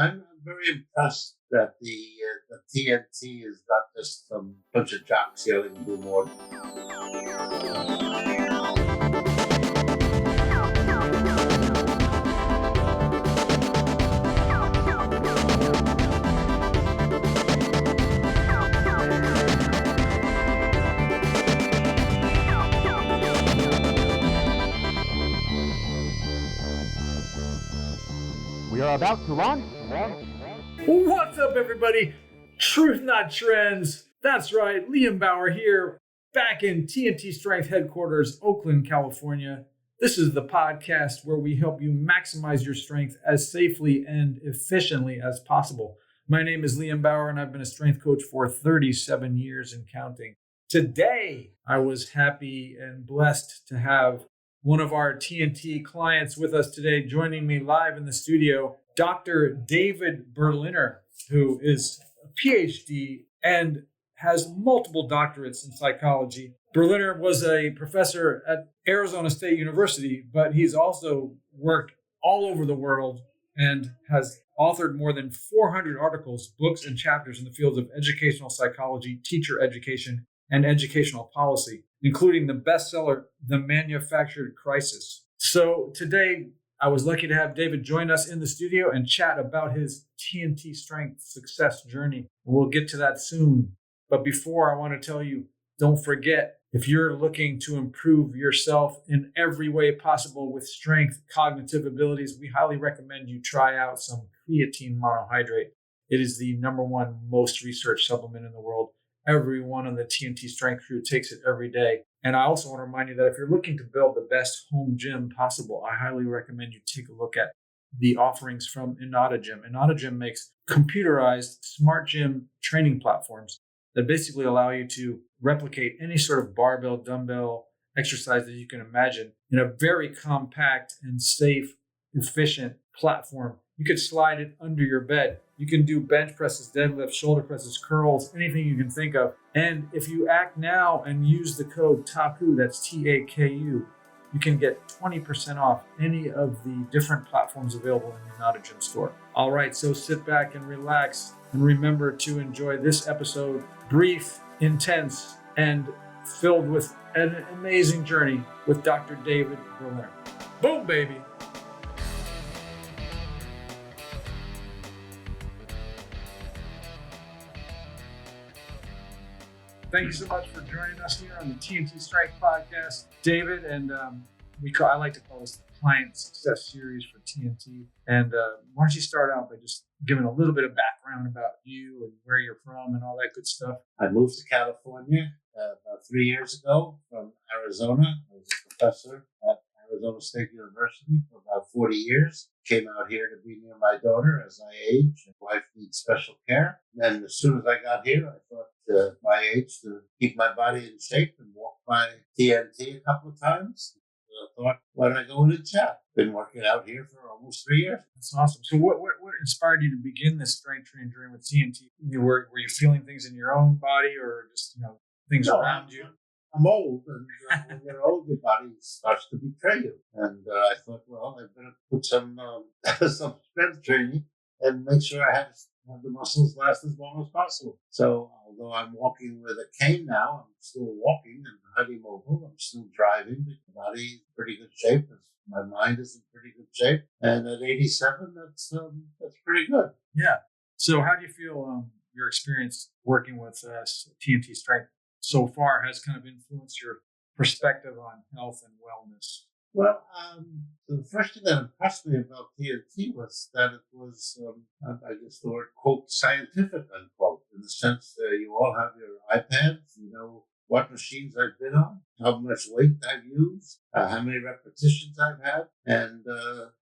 I'm very impressed that the TNT is not just some bunch of jocks yelling "do more." We are about to launch. What's up, everybody? Truth Not Trends. That's right, Liam Bauer here, back in TNT Strength headquarters, Oakland, California. This is the podcast where we help you maximize your strength as safely and efficiently as possible. My name is Liam Bauer, and I've been a strength coach for 37 years and counting. Today, I was happy and blessed to have one of our TNT clients with us today, joining me live in the studio, Dr. David Berliner, who is a PhD and has multiple doctorates in psychology. Berliner was a professor at Arizona State University, but he's also worked all over the world and has authored more than 400 articles, books, and chapters in the fields of educational psychology, teacher education, and educational policy, including the bestseller, The Manufactured Crisis. So today, I was lucky to have David join us in the studio and chat about his TNT Strength Success journey. We'll get to that soon. But before, I want to tell you, don't forget, if you're looking to improve yourself in every way possible with strength, cognitive abilities, we highly recommend you try out some creatine monohydrate. It is the number one most researched supplement in the world. Everyone on the TNT Strength crew takes it every day. And I also want to remind you that if you're looking to build the best home gym possible, I highly recommend you take a look at the offerings from Inada Gym. Inada Gym makes computerized smart gym training platforms that basically allow you to replicate any sort of barbell, dumbbell exercise that you can imagine in a very compact and safe, efficient platform. You could slide it under your bed. You can do bench presses, deadlifts, shoulder presses, curls, anything you can think of. And if you act now and use the code TAKU, that's TAKU, you can get 20% off any of the different platforms available in the Inada Gym store. All right, so sit back and relax and remember to enjoy this episode, brief, intense, and filled with an amazing journey with Dr. David Berliner. Boom, baby. Thank you so much for joining us here on the TNT Strength Podcast, David. And I like to call this the Client Success Series for TNT. And why don't you start out by just giving a little bit of background about you and where you're from and all that good stuff. I moved to California about 3 years ago from Arizona. I was a professor at Arizona State University for about 40 years. Came out here to be near my daughter as I age, and wife needs special care. And as soon as I got here, I thought my age to keep my body in shape and walk by TNT a couple of times. I thought, why don't I go in and chat? Been working out here for almost 3 years. That's awesome. So what inspired you to begin this strength training journey with TNT? Were you feeling things in your own body or just things around you? I'm old, and when you're old, your body starts to betray you. And I thought, well, I better put some some strength training and make sure I have the muscles last as long as possible. So although I'm walking with a cane now, I'm still walking and highly mobile. I'm still driving. My body's in pretty good shape. My mind is in pretty good shape. And at 87, that's pretty good. Yeah. So how do you feel your experience working with TNT Strength so far has kind of influenced your perspective on health and wellness? Well, the first thing that impressed me about TNT was that it was, I guess the word, quote, scientific, unquote, in the sense that you all have your iPads, you know what machines I've been on, how much weight I've used, how many repetitions I've had, and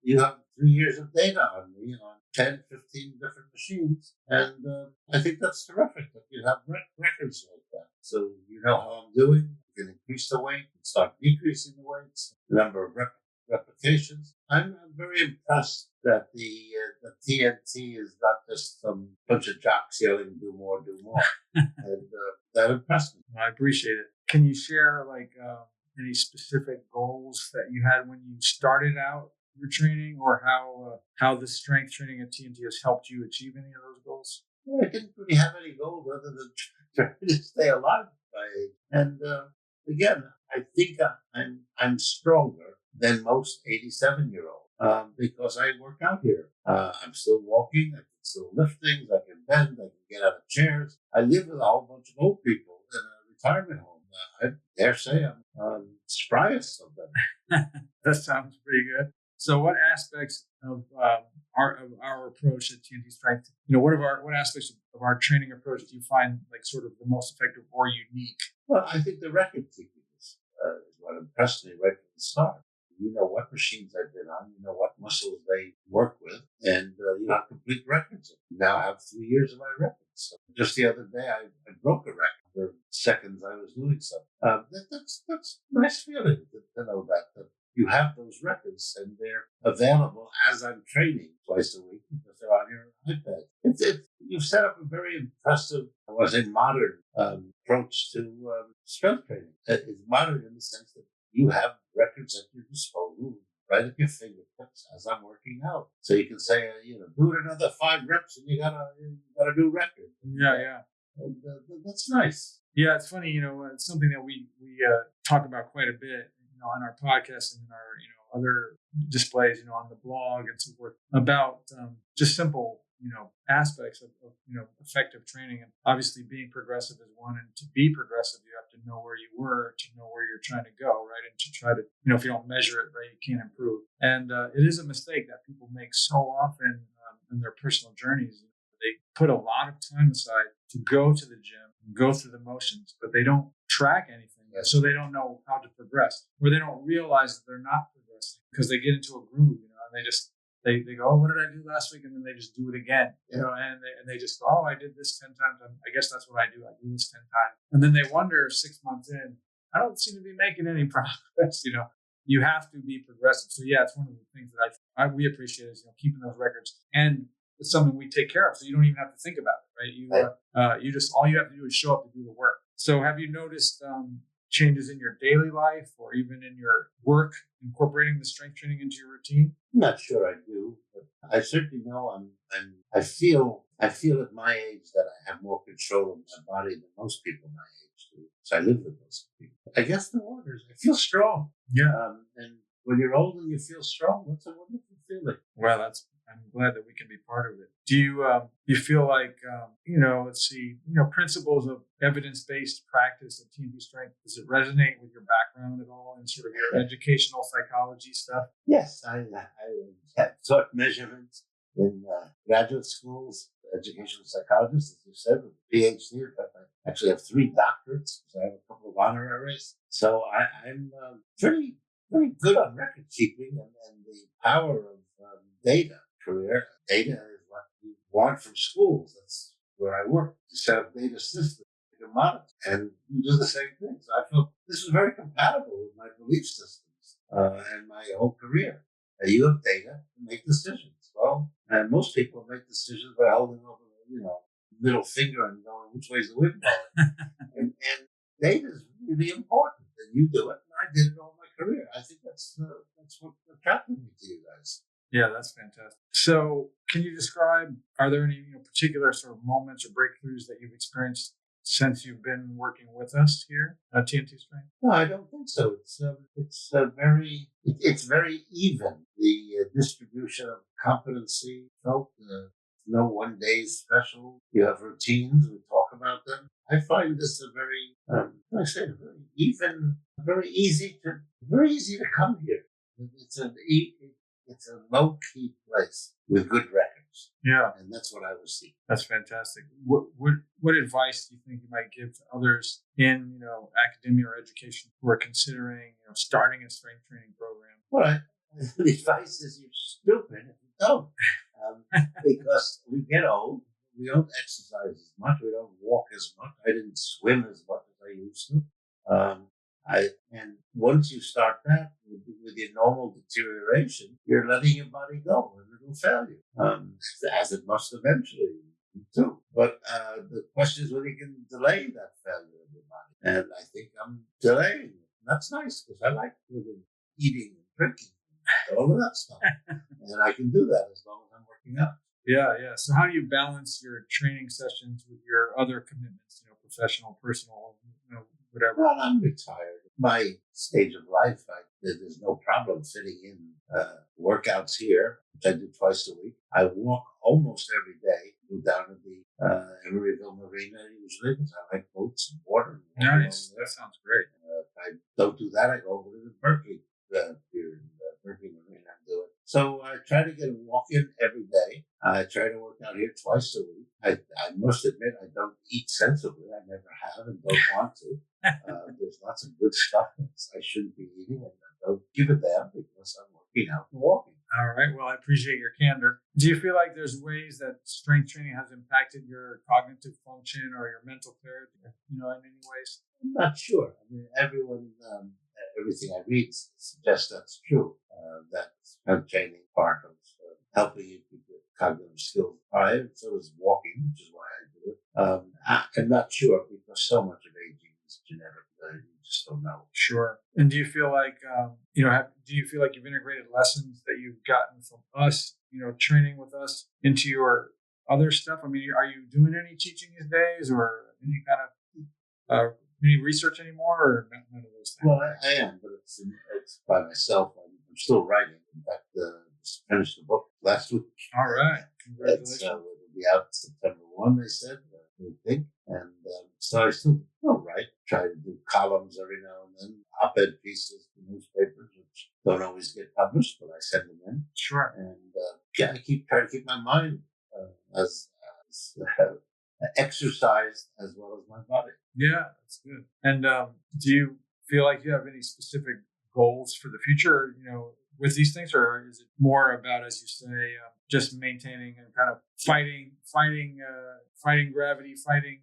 you have 3 years of data on me on 10, 15 different machines. And I think that's terrific that you have records like that. So you know how I'm doing. You can increase the weight and start decreasing the weights, the number of repetitions. I'm very impressed that the TNT is not just some bunch of jocks yelling, do more, do more. And that impressed me. I appreciate it. Can you share any specific goals that you had when you started out your training, or how the strength training at TNT has helped you achieve any of those goals? Well, I didn't really have any goals other than trying to stay alive at my age. And again, I think I'm stronger than most 87-year-olds because I work out here. I'm still walking. I can still lift things. I can bend. I can get out of chairs. I live with a whole bunch of old people in a retirement home. I dare say I'm spryest of them. That sounds pretty good. So, what aspects of our approach at TNT Strength, what aspects of our training approach do you find like sort of the most effective or unique? Well, I think the record keeping is what impressed me right from the start. You know what machines I've been on, you know what muscles they work with, and you have complete records. You now have 3 years of my records. So just the other day, I broke a record for seconds I was doing something. That's a nice feeling to know that you have those records and they're available as I'm training twice a week because they're on your iPad. You've set up a very impressive, I was a modern approach to strength training. It's modern in the sense that you have records at your disposal right at your fingertips as I'm working out. So you can say, do it another 5 reps and you got a new record. Yeah. And that's nice. Yeah, it's funny, it's something that we talk about quite a bit, on our podcast and in our, other displays, on the blog and so forth about just simple, aspects of effective training. And obviously being progressive is one, and to be progressive, you have to know where you were to know where you're trying to go, right? And to try to, if you don't measure it, right, you can't improve. And it is a mistake that people make so often in their personal journeys. They put a lot of time aside to go to the gym, go through the motions, but they don't track anything. So they don't know how to progress, or they don't realize that they're not progressing because they get into a groove, and they just, they go, oh, what did I do last week? And then they just do it again, and they just go, oh, I did this 10 times. I guess that's what I do. I do this 10 times. And then they wonder 6 months in, I don't seem to be making any progress. You have to be progressive. So yeah, it's one of the things that we appreciate is, keeping those records, and it's something we take care of. So you don't even have to think about it, right? You just, all you have to do is show up to do the work. So have you noticed changes in your daily life or even in your work, incorporating the strength training into your routine? I'm not sure I do, but I certainly know I feel at my age that I have more control of my body than most people my age do. So I live with most people. I guess the word is I feel strong. Yeah. And when you're old and you feel strong, that's a wonderful feeling. Well, I'm glad that we can be part of it. Do you feel like, let's see, principles of evidence-based practice at TNT Strength, does it resonate with your background at all and sort of your educational psychology stuff? Yes, I have taught measurements in graduate schools, educational psychologist, as you said, with a PhD. In fact, I actually have 3 doctorates, so I have a couple of honoraries. So I'm pretty good on record keeping and the power of data. Data is what you want from schools. That's where I work. You set up data systems, data models, and you do the same thing. So I feel this is very compatible with my belief systems and my whole career. You have data to make decisions. Well, and most people make decisions by holding up middle finger and going, which way is the wind blowing? and data is really important. And you do it, and I did it all my career. I think that's what attracted me to you guys. Yeah, that's fantastic. So can you describe, are there any particular sort of moments or breakthroughs that you've experienced since you've been working with us here at TNT Strength? No, I don't think so. It's very even, the distribution of competency. No one day is special. You have routines. We talk about them. I find this a very, very even, very easy to come here. It's a low-key place with good records. Yeah. And that's what I was seeking. That's fantastic. What advice do you think you might give to others in, academia or education who are considering, starting a strength training program? Well, the advice is you're stupid if you don't. Because we get old. We don't exercise as much. We don't walk as much. I didn't swim as much as I used to. And once you start that with your normal deterioration, you're letting your body go and it'll fail you, as it must eventually too. But the question is whether you can delay that failure of your body. And I think I'm delaying it. And that's nice because I like living, eating, and drinking, and all of that stuff. and I can do that as long as I'm working out. Yeah. So how do you balance your training sessions with your other commitments? Professional, personal, whatever. Well, I'm retired. My stage of life, there's no problem fitting in workouts here, which I do twice a week. I walk almost every day. Go down to the Emeryville Marina usually because I like boats and water. Nice. That sounds great. If I don't do that, I go over to the Berkeley pier, Berkeley Marina and do it. So I try to get a walk in every day. I try to work out here twice a week. I must admit I don't eat sensibly. I never have and don't want to. There's lots of good stuff that I shouldn't be eating, and I don't give a damn because I'm working out and walking. All right. Well, I appreciate your candor. Do you feel like there's ways that strength training has impacted your cognitive function or your mental clarity, in any ways? I'm not sure. I mean, everything I read suggests that's true. That strength training part of helping you keep your cognitive skills high. So is walking, which is why I do it. I'm not sure because so much of aging is genetic. You just don't know. Sure. And do you feel like, do you feel like you've integrated lessons that you've gotten from us, training with us into your other stuff? I mean, are you doing any teaching these days or any kind of any research anymore or none of those things? Well, I am, but it's by myself. I'm still writing. In fact, just finished the book last week. All right. Congratulations. It'll be out September 1, they said, I think. And so I still write, try to do columns every now and then, op-ed pieces for newspapers, which don't always get published, but I send them in. Sure. And I try to keep my mind as exercised as well as my body. Yeah, that's good. And do you feel like you have any specific goals for the future, with these things, or is it more about, as you say, just maintaining and kind of fighting gravity, fighting,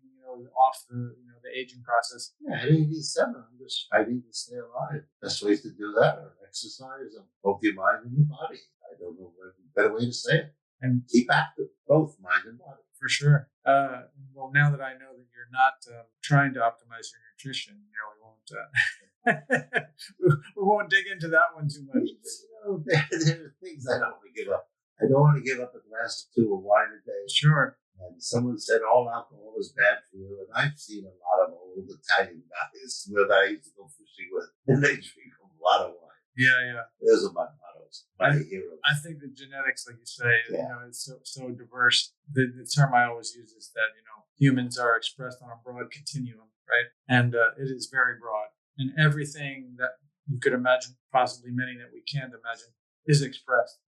off the aging process? Yeah, at 87, I'm just fighting to stay alive. Best ways to do that are exercise and both your mind and your body. I don't know a better way to say it. And keep active, both mind and body. For sure. Well, now that I know that you're not trying to optimize your nutrition, we won't dig into that one too much. There are things I don't want to give up. I don't want to give up a glass or two of wine a day. Sure. And someone said all alcohol is bad for you. And I've seen a lot of old Italian guys that I used to go fishing with, and they drink a lot of wine. Yeah. Those are my mottos, my heroes. I think the genetics, like you say, is so diverse. The term I always use is that, humans are expressed on a broad continuum, right? And it is very broad. And everything that you could imagine, possibly many that we can't imagine, is expressed,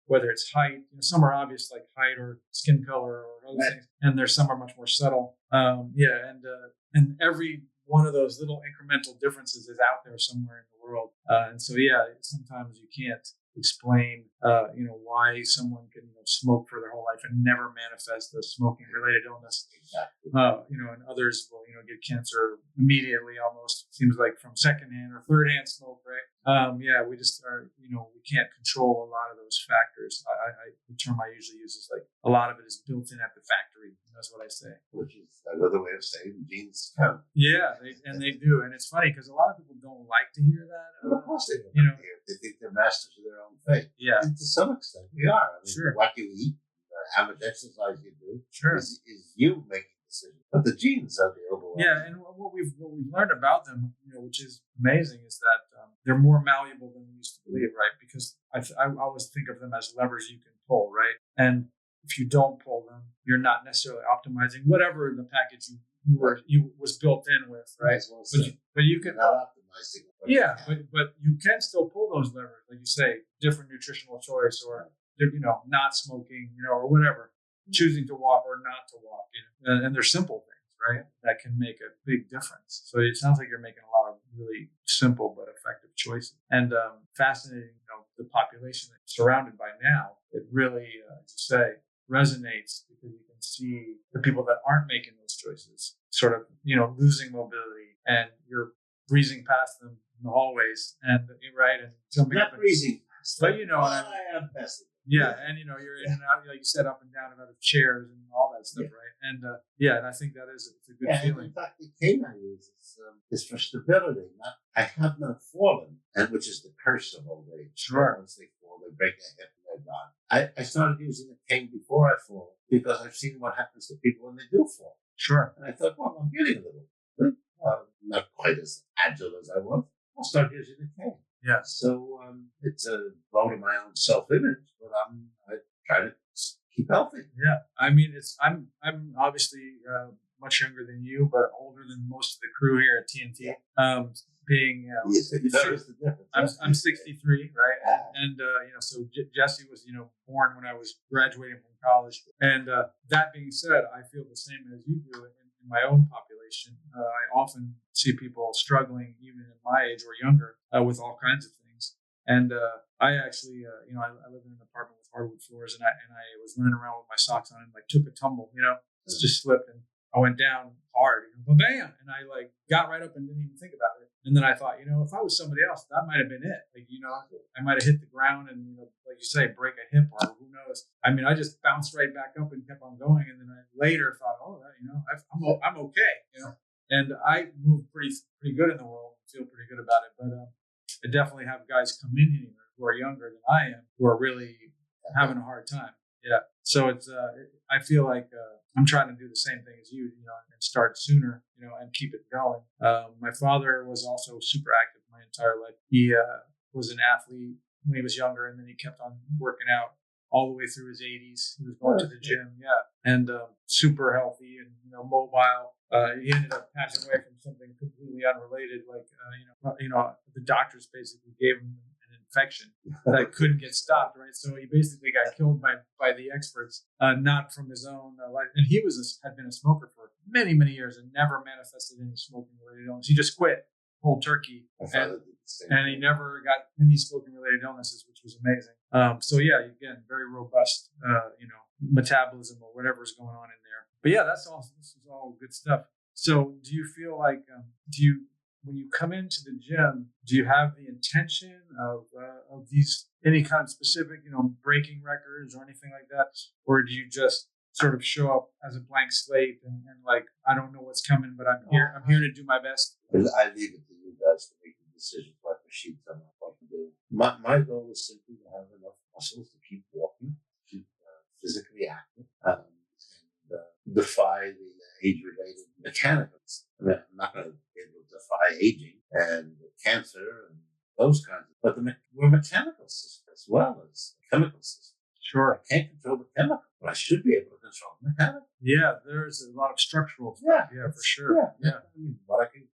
whether it's height, some are obvious like height or skin color or other things, and there's some are much more subtle. And every one of those little incremental differences is out there somewhere in the world. And so, sometimes you can't explain, why someone can smoke for their whole life and never manifest a smoking-related illness. Exactly. And others will, get cancer immediately, almost seems like from secondhand or thirdhand smoke, right? We just are, we can't control a lot of those factors. The term I usually use is like a lot of it is built in at the factory. That's what I say. Which is another way of saying genes count. Yeah, they do, and it's funny because a lot of people don't like to hear that. Well, of course they don't. They think they're masters of their own fate. Yeah, and to some extent, we are. I mean, sure. What you eat, how much exercise you do, sure, is you making decisions. But the genes are the overall. Yeah, and what we've learned about them, which is amazing, is that they're more malleable than we used to believe, right? Because I always think of them as levers you can pull, right? And if you don't pull them, you're not necessarily optimizing whatever the package you was built in with, right? Well, but you can not optimizing. Yeah, but you can still pull those levers, like you say, different nutritional choice, or not smoking, or whatever, choosing to walk or not to walk, and they're simple things, right? That can make a big difference. So it sounds like you're making a lot of really simple but effective choices. And fascinating, the population that you're surrounded by now, it really, as you say, resonates because you can see the people that aren't making those choices sort of, losing mobility, and you're breezing past them in the hallways and jumping not up. breezing past But I am passing. Yeah, and you're in and out, like you said, up and down out of chairs and all that stuff, right? And and I think that it's a good feeling. In fact, the cane I use is for stability. I have not fallen, and which is the curse of old age. Sure. Once they fall, they break their hip and they're gone. I started using a cane before I fall because I've seen what happens to people when they do fall. Sure. And I thought, well, I'm getting a little not quite as agile as I was. I'll start using a cane. Yeah. So it's a blow to my own self-image, but I try to keep healthy. Yeah. I mean, I'm obviously much younger than you, but older than most of the crew here at TNT. Being I'm 63, right? And so Jesse was born when I was graduating from college. And that being said, I feel the same as you do in my own population. I often see people struggling, even in my age or younger, with all kinds of things. And I actually, I live in an apartment with hardwood floors, and I was running around with my socks on and took a tumble, just slipped and I went down hard, bam, and I got right up and didn't even think about it. And then I thought, if I was somebody else, that might have been it. I might have hit the ground and, like you say, break a hip or who knows. I mean, I just bounced right back up and kept on going. And then I later thought, I'm okay, And I move pretty good in the world, feel pretty good about it. But I definitely have guys come in here who are younger than I am, who are really having a hard time. Yeah. So it's, I feel like I'm trying to do the same thing as you, and start sooner, and keep it going. My father was also super active my entire life. He was an athlete when he was younger, and then he kept on working out all the way through his 80s. He was going to the gym, and super healthy and mobile. He ended up passing away from something completely unrelated, the doctors basically gave him an infection that couldn't get stopped, right? So he basically got killed by the experts, not from his own life. And he had been a smoker for many, many years and never manifested any smoking-related illness. He just quit cold turkey, and he never got any smoking-related illnesses, which was amazing. So yeah, again, very robust, metabolism or whatever's going on in there. But yeah, this is all good stuff. So do you feel like, when you come into the gym, do you have the intention of these, any kind of specific, breaking records or anything like that? Or do you just sort of show up as a blank slate and I don't know what's coming, but I'm here to do my best? I leave it to you guys to make the decision what machines I'm going to do. My goal is simply to have enough muscles to keep walking, keep physically active, and defy the age-related mechanicals. I mean, I'm not going to be able to defy aging and cancer and those kinds of, but we're mechanical systems as well as chemical systems. Sure. I can't control the chemical, but I should be able to control the mechanical. Yeah, there's a lot of structural stuff. Yeah, for sure. Yeah. I mean,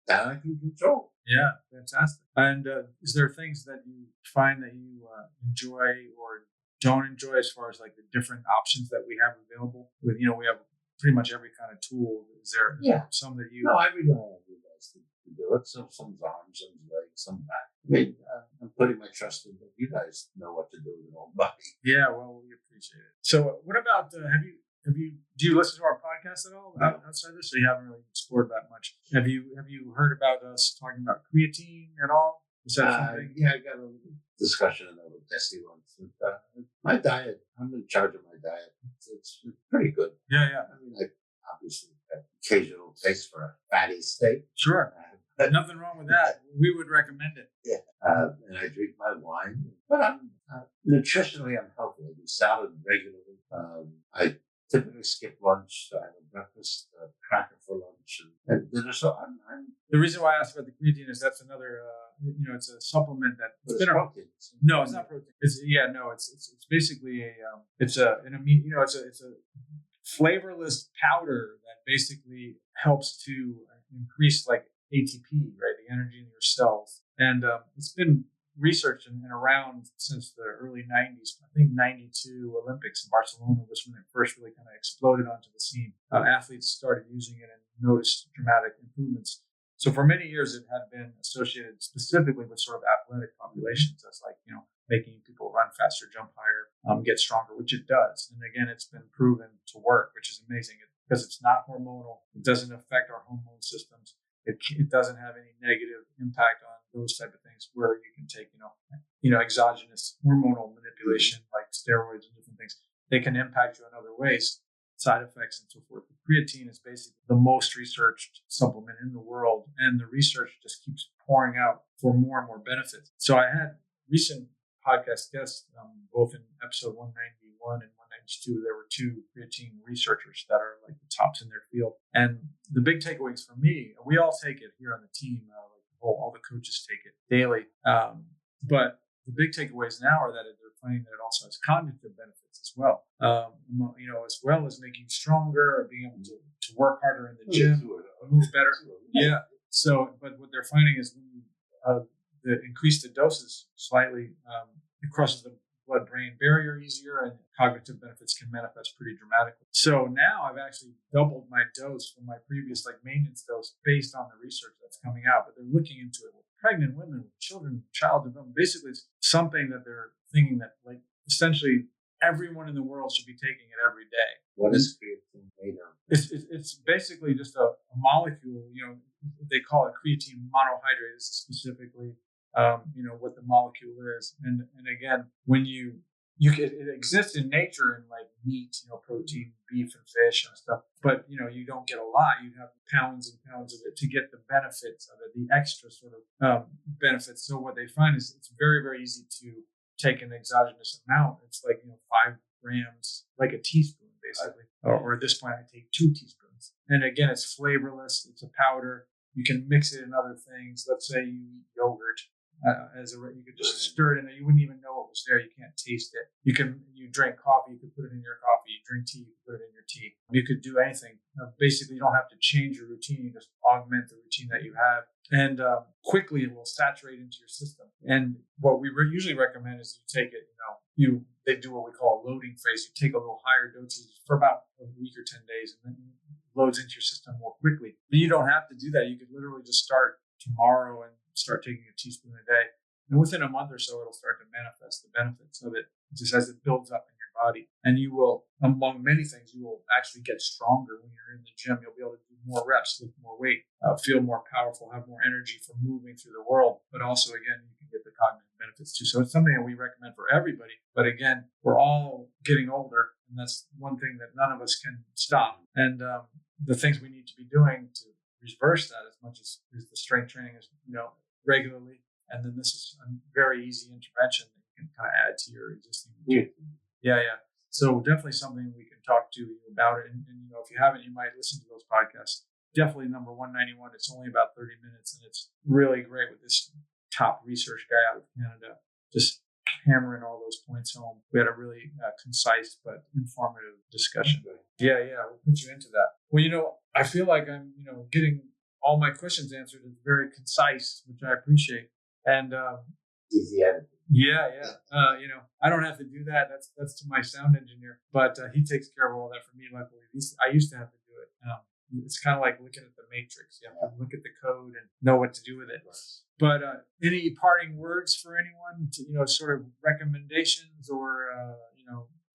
that I can control. Yeah, fantastic. And is there things that you find that you enjoy or don't enjoy as far as the different options that we have available? With we have pretty much every kind of tool. Is there some that you? No, I rely on you guys to do it. Some arms, some legs, some back. I mean, I'm putting my trust in that you guys know what to do with your own body. Yeah, well, we appreciate it. So, what about do you listen to our podcast at all outside this? So you haven't really explored that much. Have you heard about us talking about creatine at all? Is that something? Yeah, I got a little discussion in with Jesse once. My diet, I'm in charge of my diet. It's pretty good. Yeah. I mean, I obviously have occasional taste for a fatty steak. Sure. Nothing wrong with that. We would recommend it. Yeah. And I drink my wine. But I'm nutritionally, I'm healthy. I do salad regularly. I typically skip lunch. I have a breakfast, cracker for lunch, and dinner. So I'm the reason why I asked about the creatine is that's another, it's a supplement that. It's protein. No, it's not protein. It's basically it's a flavorless powder that basically helps to increase ATP, right, the energy in your cells, and it's been researched and around since the early 90s. I think 92 Olympics in Barcelona was when it first really kind of exploded onto the scene. Athletes started using it and noticed dramatic improvements. So for many years, it had been associated specifically with sort of athletic populations as making people run faster, jump higher, get stronger, which it does. And again, it's been proven to work, which is amazing because it's not hormonal. It doesn't affect our hormone systems. It doesn't have any negative impact on those type of things where you can take, exogenous hormonal manipulation like steroids and different things. They can impact you in other ways, side effects and so forth. The creatine is basically the most researched supplement in the world, and the research just keeps pouring out for more and more benefits. So I had recent podcast guests, both in episode 191 and 192. There were two creatine researchers that are like the tops in their field. And the big takeaways for me, we all take it here on the team, all the coaches take it daily. But the big takeaways now are that they're finding that it also has cognitive benefits as well. As well as making stronger, or being able to work harder in the gym, move better. Yeah. So, but what they're finding is when you increase the doses slightly, it crosses the blood-brain barrier easier, and cognitive benefits can manifest pretty dramatically. So now I've actually doubled my dose from my previous maintenance dose based on the research that's coming out. But they're looking into it with pregnant women, with children, child development. Basically, it's something that they're thinking that essentially everyone in the world should be taking it every day. What is creatine made of? It's basically just a molecule. They call it creatine monohydrate. This is specifically what the molecule is. And again, when it exists in nature in meat, protein, beef and fish and stuff, but you don't get a lot. You have pounds and pounds of it to get the benefits of it, the extra sort of benefits. So what they find is it's very, very easy to take an exogenous amount. It's 5 grams, like a teaspoon basically, or at this point I take 2 teaspoons. And again, it's flavorless. It's a powder. You can mix it in other things. Let's say you eat yogurt. You could just stir it in there. You wouldn't even know it was there. You can't taste it. You drink coffee. You could put it in your coffee. You drink tea. You could put it in your tea. You could do anything. Basically, you don't have to change your routine. You just augment the routine that you have, and quickly it will saturate into your system. And what we usually recommend is you take it. They do what we call a loading phase. You take a little higher doses for about a week or 10 days, and then it loads into your system more quickly. But you don't have to do that. You could literally just start tomorrow and start taking a teaspoon a day. And within a month or so, it'll start to manifest the benefits of it just as it builds up in your body. And you will, among many things, you will actually get stronger when you're in the gym. You'll be able to do more reps, lift more weight, feel more powerful, have more energy for moving through the world. But also, again, you can get the cognitive benefits too. So it's something that we recommend for everybody. But again, we're all getting older, and that's one thing that none of us can stop. And the things we need to be doing to reverse that as much as the strength training is, regularly. And then this is a very easy intervention that you can kind of add to your existing routine. Yeah. So definitely something we can talk to you about it. And if you haven't, you might listen to those podcasts. Definitely number 191. It's only about 30 minutes, and it's really great with this top research guy out of Canada, just hammering all those points home. We had a really concise but informative discussion. Yeah, we'll put you into that. Well, I feel like I'm, getting all my questions answered. It's very concise, which I appreciate. And easy editing. Yeah. I don't have to do that. That's to my sound engineer, but he takes care of all that for me. Luckily, I used to have to do it. It's kind of like looking at the Matrix. You have to look at the code and know what to do with it. But any parting words for anyone to, sort of recommendations or,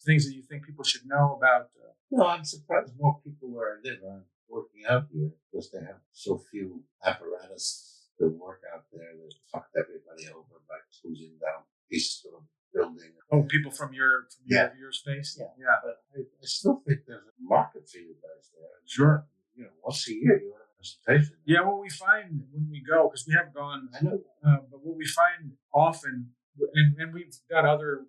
things that you think people should know about? No, I'm surprised more people where I live aren't working out here because they have so few apparatus to work out there that fucked everybody over by closing down pieces of the building. Oh, people from your space? Yeah. But I still think there's a market for you guys there. Sure. Once a year you have a presentation. Yeah, what we find when we go, because we have gone, I know, but what we find often, and we've got other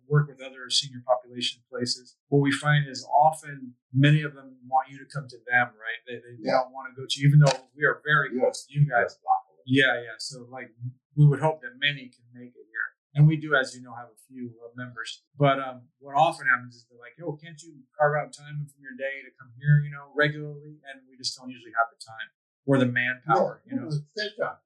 work with other senior population places. What we find is often many of them want you to come to them, right? They don't want to go to you, even though we are very close to you guys. Yeah. So we would hope that many can make it here. And we do, as you know, have a few members. But what often happens is they're like, "Oh, can't you carve out time from your day to come here, regularly?" And we just don't usually have the time or the manpower, It's their job.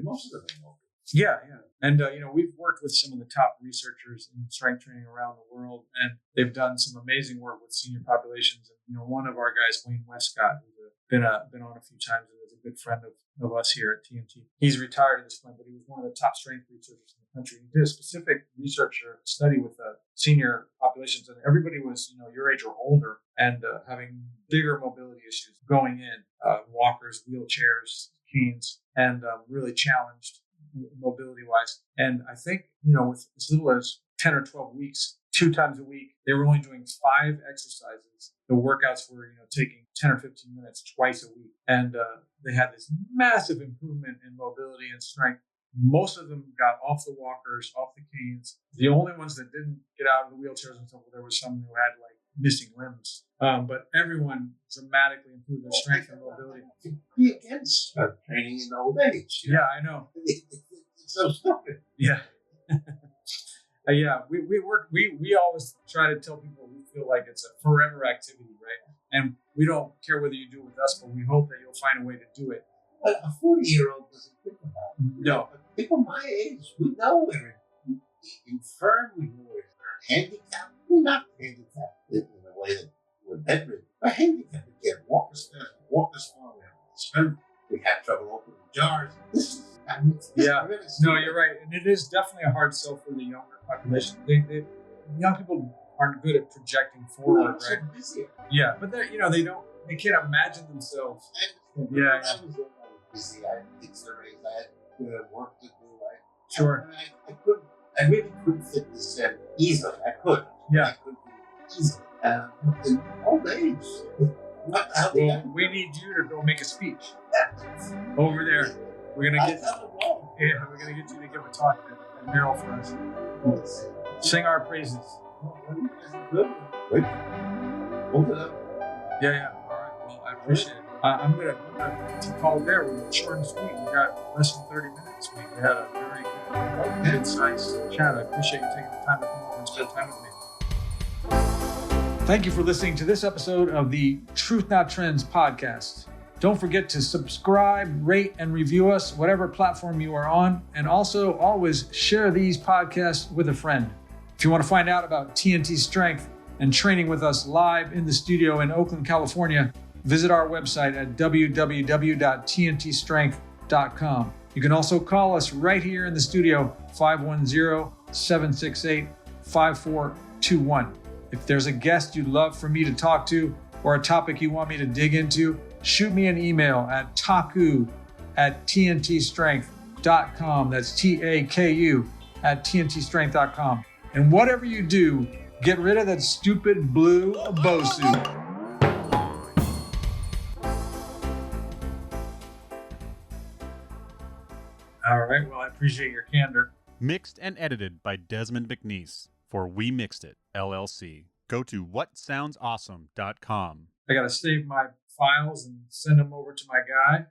Most of them won't. Yeah. And, we've worked with some of the top researchers in strength training around the world, and they've done some amazing work with senior populations. And, one of our guys, Wayne Westcott, who's been on a few times and is a good friend of us here at TNT. He's retired at this point, but he was one of the top strength researchers in the country. He did a specific study with senior populations, and everybody was, your age or older, and having bigger mobility issues going in, walkers, wheelchairs, canes, and really challenged mobility-wise. And I think, with as little as 10 or 12 weeks, 2 times a week, they were only doing 5 exercises. The workouts were, taking 10 or 15 minutes twice a week. And they had this massive improvement in mobility and strength Most of them got off the walkers, off the canes. The only ones that didn't get out of the wheelchairs until there was some who had like missing limbs. But everyone dramatically improved their strength and mobility. To be against training in old age. Yeah, I know. It's so stupid. Yeah. Yeah, we always try to tell people we feel like it's a forever activity, right? And we don't care whether you do it with us, but we hope that you'll find a way to do it. But a 40-year-old doesn't think about it. No. But people my age, we know we're infirm, we know we're handicapped. We're not handicapped in a way that we're bedridden. We're handicapped. We can't walk as fast, walk as far, we have strength. We have trouble opening jars. Yeah. No, you're right. And it is definitely a hard sell for the younger population. Young people aren't good at projecting forward, right? Busy. Yeah, but they can't imagine themselves. Yeah. I was busy. I had kids to raise. I had work to do. Sure. I really couldn't fit this in easily. I could. Yeah. I could do it easily. In old age, what the hell? Well, we need you to go make a speech over there. We're gonna get you to give a talk at Merrill for us. Sing our praises. Good. Hold it up. Yeah. All right. Well, I appreciate it. I'm gonna call it there. We're short and sweet. We got less than 30 minutes. We had a very good, concise chat. I appreciate you taking the time to come over and spend time with me. Thank you for listening to this episode of the Truth Not Trends podcast. Don't forget to subscribe, rate, and review us, whatever platform you are on. And also always share these podcasts with a friend. If you want to find out about TNT Strength and training with us live in the studio in Oakland, California, visit our website at www.tntstrength.com. You can also call us right here in the studio, 510-768-5421. If there's a guest you'd love for me to talk to or a topic you want me to dig into, shoot me an email at TAKU@tntstrength.com. That's TAKU @tntstrength.com. And whatever you do, get rid of that stupid blue Bosu. All right. Well, I appreciate your candor. Mixed and edited by Desmond McNeese for We Mixed It, LLC. Go to whatsoundsawesome.com. I got to save my files and send them over to my guy.